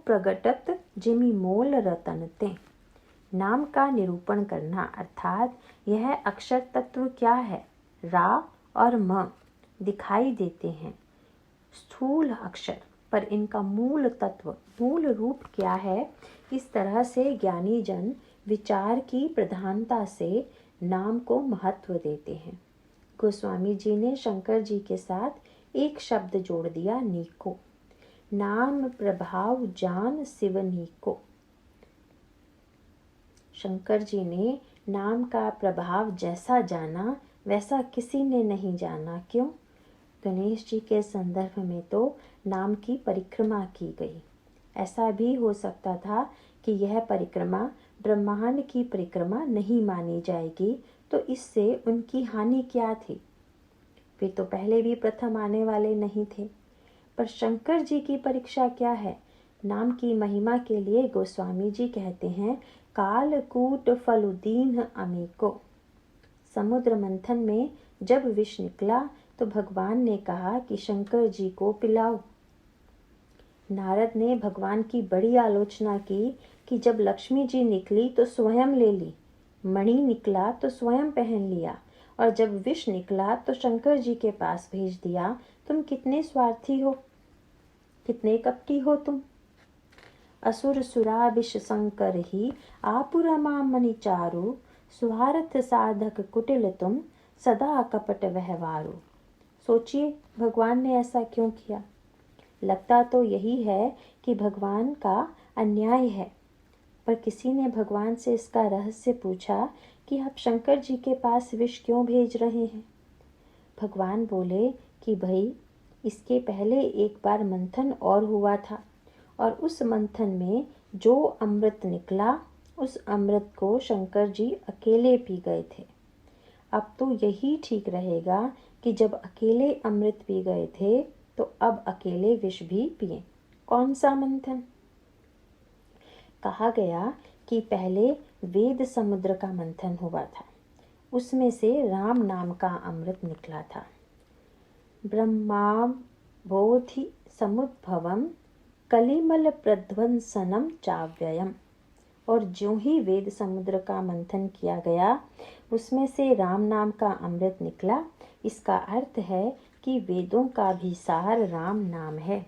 प्रगटत जिमि मोल रतनते। नाम का निरूपण करना अर्थात यह अक्षर तत्व क्या है, रा और म दिखाई देते हैं स्थूल अक्षर, पर इनका मूल तत्व, मूल रूप क्या है, इस तरह से ज्ञानी जन विचार की प्रधानता से नाम को महत्व देते हैं। गोस्वामी जी ने शंकर जी के साथ एक शब्द जोड़ दिया, नीको। नाम प्रभाव जान शिव नीको। शंकर जी ने नाम का प्रभाव जैसा जाना वैसा किसी ने नहीं जाना। क्यों? गणेश जी के संदर्भ में तो नाम की परिक्रमा की गई। ऐसा भी हो सकता था कि यह परिक्रमा ब्रह्मांड की परिक्रमा नहीं मानी जाएगी, तो इससे उनकी हानि क्या थी। वे तो पहले भी प्रथम आने वाले नहीं थे। पर शंकर जी की परीक्षा क्या है? नाम की महिमा के लिए गोस्वामी जी कहते हैं, कालकूट फलुदीन अमेको। समुद्र मंथन में जब विष निकला तो भगवान ने कहा कि शंकर जी को पिलाओ। नारद ने भगवान की बड़ी आलोचना की कि जब लक्ष्मी जी निकली तो स्वयं ले ली, मणि निकला तो स्वयं पहन लिया, और जब विष निकला तो शंकर जी के पास भेज दिया। तुम कितने स्वार्थी हो, कितने कपटी हो तुम। असुर सुरा विष शंकर ही आपुरमा मणि चारु, स्वार्थ साधक कुटिल तुम सदा कपट व्यवहारो। सोचिए भगवान ने ऐसा क्यों किया। लगता तो यही है कि भगवान का अन्याय है। पर किसी ने भगवान से इसका रहस्य पूछा कि आप शंकर जी के पास विष क्यों भेज रहे हैं। भगवान बोले कि भाई, इसके पहले एक बार मंथन और हुआ था, और उस मंथन में जो अमृत निकला उस अमृत को शंकर जी अकेले पी गए थे। अब तो यही ठीक रहेगा कि जब अकेले अमृत पी गए थे तो अब अकेले विष भी पिए। कौन सा मंथन? कहा गया कि पहले वेद समुद्र का मंथन हुआ था। उसमें से राम नाम का अमृत निकला था। ब्रह्माबोधि समुद्भवम कलिमल प्रध्वंसनम चाव्ययम। और जो ही वेद समुद्र का मंथन किया गया उसमें से राम नाम का अमृत निकला। इसका अर्थ है कि वेदों का भी सार राम नाम है।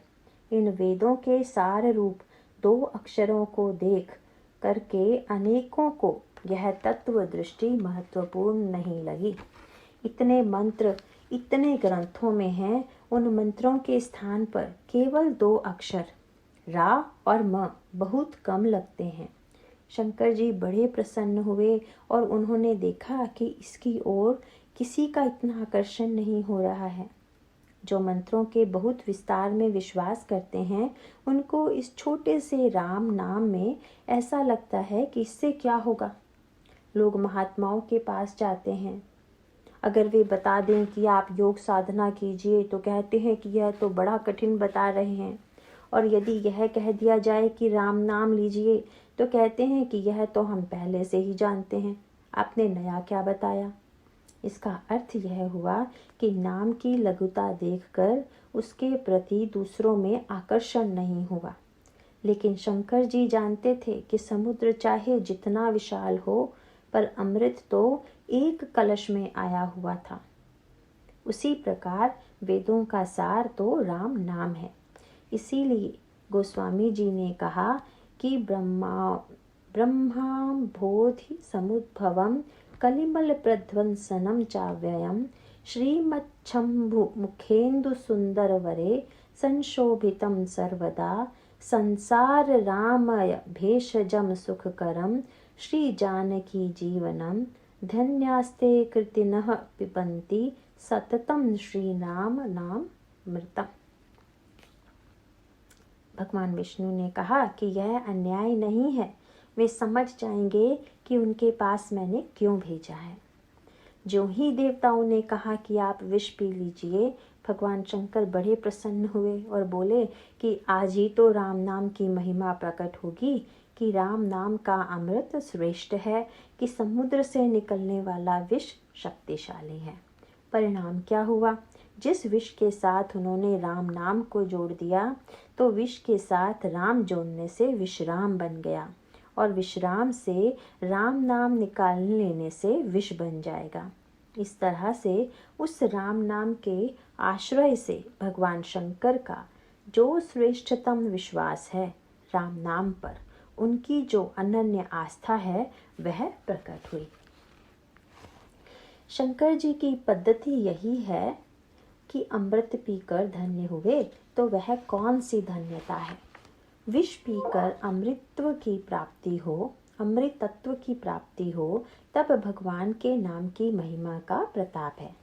इन वेदों के सार रूप 2 अक्षरों को देख करके अनेकों को यह तत्व दृष्टि महत्वपूर्ण नहीं लगी। इतने मंत्र इतने ग्रंथों में हैं, उन मंत्रों के स्थान पर केवल 2 अक्षर रा और म बहुत कम लगते हैं। शंकर जी बड़े प्रसन्न हुए और उन्होंने देखा कि इसकी ओर किसी का इतना आकर्षण नहीं हो रहा है। जो मंत्रों के बहुत विस्तार में विश्वास करते हैं उनको इस छोटे से राम नाम में ऐसा लगता है कि इससे क्या होगा। लोग महात्माओं के पास जाते हैं, अगर वे बता दें कि आप योग साधना कीजिए तो कहते हैं कि यह तो बड़ा कठिन बता रहे हैं, और यदि यह कह दिया जाए कि राम नाम लीजिए तो कहते हैं कि यह तो हम पहले से ही जानते हैं, आपने नया क्या बताया। इसका अर्थ यह हुआ कि नाम की लघुता देखकर उसके प्रति दूसरों में आकर्षण नहीं हुआ। लेकिन शंकर जी जानते थे कि समुद्र चाहे जितना विशाल हो पर अमृत तो एक कलश में आया हुआ था। उसी प्रकार वेदों का सार तो राम नाम है। इसीलिए गोस्वामी जी ने कहा कि ब्रह्माबोधि समुद्भवम कलिमल प्रध्वंसनम चाव्ययम श्रीमच्छंभु मुखेन्दु सुंदर वरे संशोभितम सर्वदा संसार रामय भेषजम सुखकरम श्री जानकी जीवनम धन्यास्ते कृतिनः पिबन्ति सततम श्री नाम नाम मृतम। भगवान विष्णु ने कहा कि यह अन्याय नहीं है, वे समझ जाएंगे कि उनके पास मैंने क्यों भेजा है। जो ही देवताओं ने कहा कि आप विष पी लीजिए, भगवान शंकर बड़े प्रसन्न हुए और बोले कि आज ही तो राम नाम की महिमा प्रकट होगी, कि राम नाम का अमृत श्रेष्ठ है, कि समुद्र से निकलने वाला विष शक्तिशाली है। परिणाम क्या हुआ? जिस विष के साथ उन्होंने राम नाम को जोड़ दिया तो विष के साथ राम जोड़ने से विश्राम बन गया, और विश्राम से राम नाम निकाल लेने से विष बन जाएगा। इस तरह से उस राम नाम के आश्रय से भगवान शंकर का जो श्रेष्ठतम विश्वास है राम नाम पर, उनकी जो अनन्य आस्था है वह प्रकट हुई। शंकर जी की पद्धति यही है कि अमृत पीकर धन्य हुए तो वह कौन सी धन्यता है। विष पीकर अमृतत्व की प्राप्ति हो, अमृत तत्व की प्राप्ति हो, तब भगवान के नाम की महिमा का प्रताप है।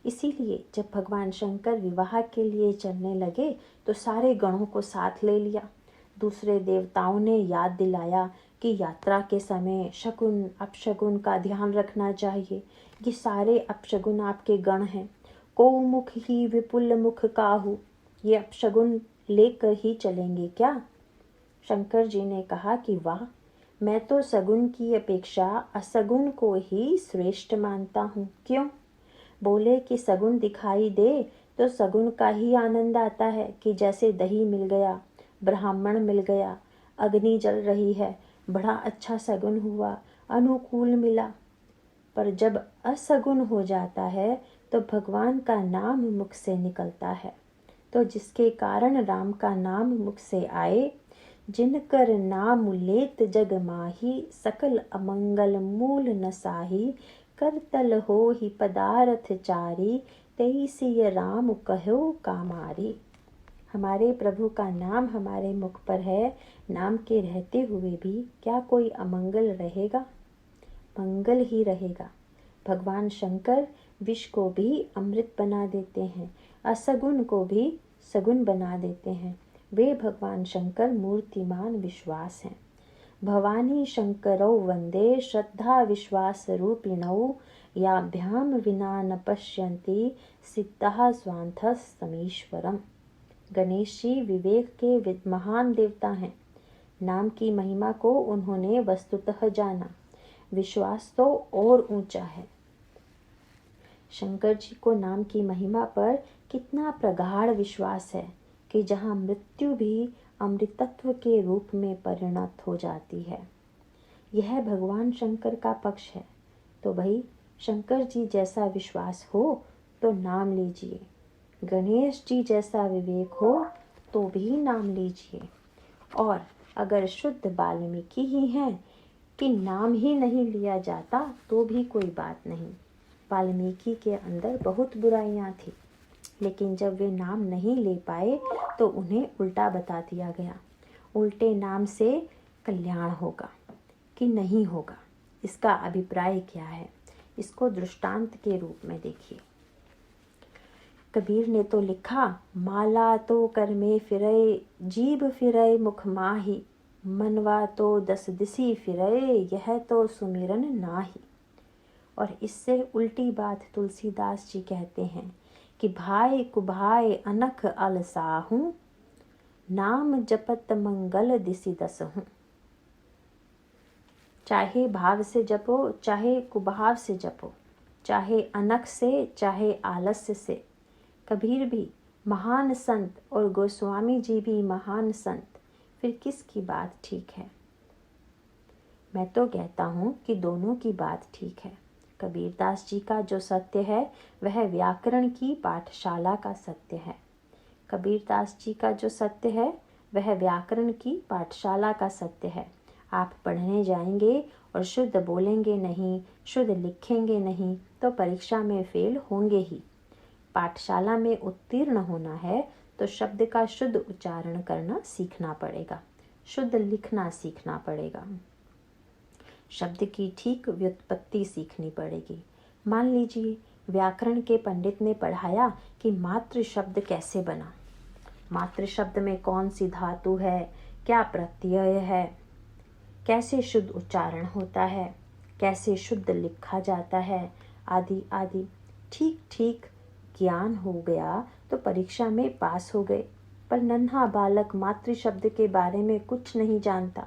इसीलिए जब भगवान शंकर विवाह के लिए चलने लगे तो सारे गणों को साथ ले लिया। दूसरे देवताओं ने याद दिलाया कि यात्रा के समय शकुन अपशकुन का ध्यान रखना चाहिए। ये सारे अपशकुन आपके गण हैं। को मुख ही विपुल मुख काहू, ये अपशकुन लेकर ही चलेंगे क्या? शंकर जी ने कहा कि वाह, मैं तो सगुन की अपेक्षा असगुन को ही श्रेष्ठ मानता हूँ। क्यों? बोले कि सगुन दिखाई दे तो सगुन का ही आनंद आता है, कि जैसे दही मिल गया, ब्राह्मण मिल गया, अग्नि जल रही है, बड़ा अच्छा सगुन हुआ, अनुकूल मिला। पर जब असगुन हो जाता है तो भगवान का नाम मुख से निकलता है। तो जिसके कारण राम का नाम मुख से आए, जिनकर नाम लेत जग माही, सकल अमंगल मूल नसाही, करतल हो ही पदार्थ चारी, तेईसिय राम कहो कामारी। हमारे प्रभु का नाम हमारे मुख पर है, नाम के रहते हुए भी क्या कोई अमंगल रहेगा? मंगल ही रहेगा। भगवान शंकर विष को भी अमृत बना देते हैं, असगुन को भी सगुन बना देते हैं। वे भगवान शंकर मूर्तिमान विश्वास हैं। भवानी शंकरौ वंदे श्रद्धा विश्वास रूपिणौ, याभ्याम विना न पश्यन्ति सिद्धाः स्वांतः समीश्वरम। गणेश जी विवेक के महान देवता हैं। नाम की महिमा को उन्होंने वस्तुतः जाना, विश्वास तो और ऊंचा है। शंकर जी को नाम की महिमा पर कितना प्रगाढ़ विश्वास है कि जहाँ मृत्यु भी अमृतत्व के रूप में परिणत हो जाती है। यह भगवान शंकर का पक्ष है। तो भाई शंकर जी जैसा विश्वास हो तो नाम लीजिए, गणेश जी जैसा विवेक हो तो भी नाम लीजिए, और अगर शुद्ध वाल्मीकि ही हैं कि नाम ही नहीं लिया जाता तो भी कोई बात नहीं। वाल्मीकि के अंदर बहुत बुराइयां थी, लेकिन जब वे नाम नहीं ले पाए तो उन्हें उल्टा बता दिया गया। उल्टे नाम से कल्याण होगा कि नहीं होगा, इसका अभिप्राय क्या है, इसको दृष्टांत के रूप में देखिए। कबीर ने तो लिखा, माला तो कर में फिरे, जीभ फिरे मुख माही, मनवा तो दस दिसी फिरे, यह तो सुमिरन नाही। और इससे उल्टी बात तुलसीदास जी कहते हैं कि भाई कुभाई अनख अलसाहूं, नाम जपत मंगल दिसि दसहूं। चाहे भाव से जपो, चाहे कुभाव से जपो, चाहे अनख से, चाहे आलस्य से। कबीर भी महान संत और गोस्वामी जी भी महान संत, फिर किसकी बात ठीक है? मैं तो कहता हूँ कि दोनों की बात ठीक है। कबीरदास जी का जो सत्य है वह व्याकरण की पाठशाला का सत्य है। कबीरदास जी का जो सत्य है वह व्याकरण की पाठशाला का सत्य है। आप पढ़ने जाएंगे और शुद्ध बोलेंगे नहीं, शुद्ध लिखेंगे नहीं तो परीक्षा में फेल होंगे ही। पाठशाला में उत्तीर्ण होना है तो शब्द का शुद्ध उच्चारण करना सीखना पड़ेगा, शुद्ध लिखना सीखना पड़ेगा, शब्द की ठीक व्युत्पत्ति सीखनी पड़ेगी। मान लीजिए व्याकरण के पंडित ने पढ़ाया कि मात्र शब्द कैसे बना, मात्र शब्द में कौन सी धातु है, क्या प्रत्यय है, कैसे शुद्ध उच्चारण होता है, कैसे शुद्ध लिखा जाता है, आदि आदि ठीक ठीक ज्ञान हो गया तो परीक्षा में पास हो गए। पर नन्हा बालक मातृ शब्द के बारे में कुछ नहीं जानता,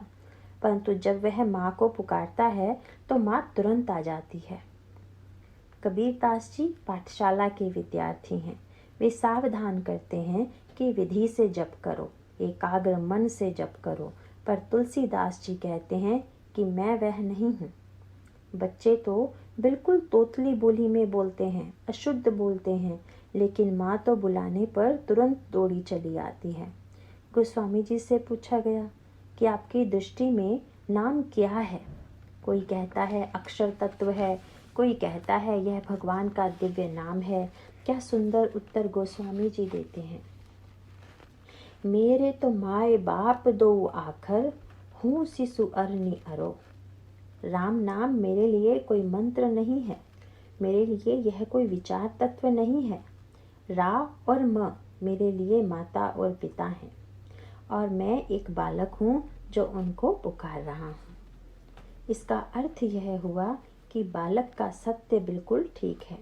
परंतु जब वह माँ को पुकारता है तो माँ तुरंत आ जाती है। कबीरदास जी पाठशाला के विद्यार्थी हैं। वे सावधान करते हैं कि विधि से जप करो, एकाग्र मन से जप करो, पर तुलसीदास जी कहते हैं कि मैं वह नहीं हूँ। बच्चे तो बिल्कुल तोतली बोली में बोलते हैं, अशुद्ध बोलते हैं, लेकिन माँ तो बुलाने पर तुरंत दौड़ी चली आती है। गोस्वामी जी से पूछा गया कि आपकी दृष्टि में नाम क्या है? कोई कहता है अक्षर तत्व है, कोई कहता है यह भगवान का दिव्य नाम है। क्या सुंदर उत्तर गोस्वामी जी देते हैं। मेरे तो माए बाप दो आखर, हूँ शिशु अरनी अरो। राम नाम मेरे लिए कोई मंत्र नहीं है, मेरे लिए यह कोई विचार तत्व नहीं है। रा और म मेरे लिए माता और पिता हैं, और मैं एक बालक हूँ जो उनको पुकार रहा हूँ। इसका अर्थ यह हुआ कि बालक का सत्य बिल्कुल ठीक है।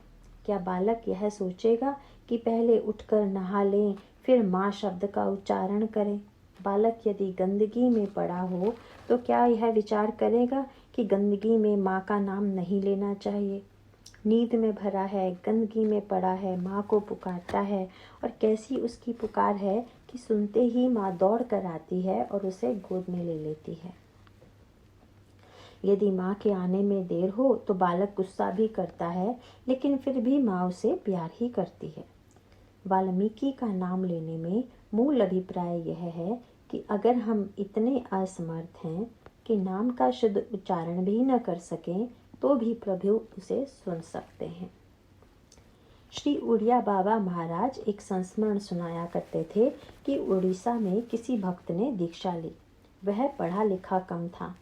क्या बालक यह सोचेगा कि पहले उठकर नहा लें फिर माँ शब्द का उच्चारण करें? बालक यदि गंदगी में पड़ा हो तो क्या यह विचार करेगा कि गंदगी में माँ का नाम नहीं लेना चाहिए? नींद में भरा है, गंदगी में पड़ा है, माँ को पुकारता है, और कैसी उसकी पुकार है कि सुनते ही माँ दौड़ कर आती है और उसे गोद में ले लेती है। यदि माँ के आने में देर हो तो बालक गुस्सा भी करता है, लेकिन फिर भी माँ उसे प्यार ही करती है। वाल्मीकि का नाम लेने में मूल अभिप्राय यह है कि अगर हम इतने असमर्थ हैं कि नाम का शुद्ध उच्चारण भी न कर सकें तो भी प्रभु उसे सुन सकते हैं। श्री उड़िया बाबा महाराज एक संस्मरण सुनाया करते थे कि उड़ीसा में किसी भक्त ने दीक्षा ली। वह पढ़ा लिखा कम था।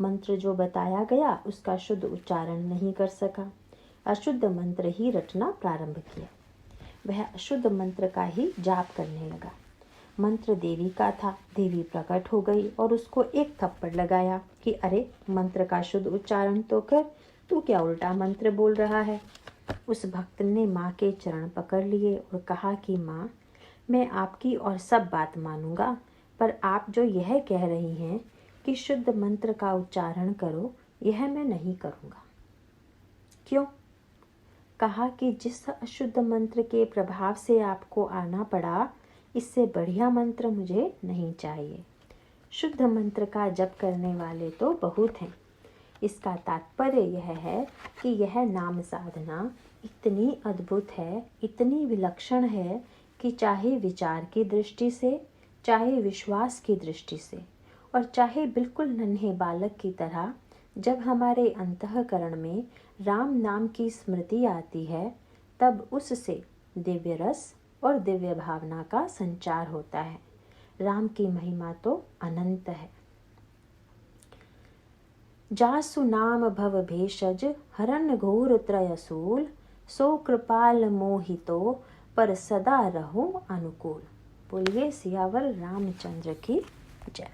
मंत्र जो बताया गया उसका शुद्ध उच्चारण नहीं कर सका। अशुद्ध मंत्र ही रटना प्रारंभ किया। वह अशुद्ध मंत्र का ही जाप करने लगा। मंत्र देवी का था। देवी प्रकट हो गई और उसको एक थप्पड़ लगाया कि अरे, मंत्र का शुद्ध उच्चारण तो कर, तू क्या उल्टा मंत्र बोल रहा है। उस भक्त ने माँ के चरण पकड़ लिए और कहा कि माँ, मैं आपकी और सब बात मानूंगा, पर आप जो यह कह रही हैं कि शुद्ध मंत्र का उच्चारण करो, यह मैं नहीं करूँगा। क्यों? कहा कि जिस अशुद्ध मंत्र के प्रभाव से आपको आना पड़ा, इससे बढ़िया मंत्र मुझे नहीं चाहिए। शुद्ध मंत्र का जप करने वाले तो बहुत हैं। इसका तात्पर्य यह है कि यह नाम साधना इतनी अद्भुत है, इतनी विलक्षण है कि चाहे विचार की दृष्टि से, चाहे विश्वास की दृष्टि से, और चाहे बिल्कुल नन्हे बालक की तरह जब हमारे अंतःकरण में राम नाम की स्मृति आती है, तब उससे दिव्य रस और दिव्य भावना का संचार होता है। राम की महिमा तो अनंत है। जासु नाम भव भेषज हरण घोर त्रयसूल, सो कृपाल मोहितो पर सदा रहो अनुकूल। बोलिए सियावर रामचंद्र की जय।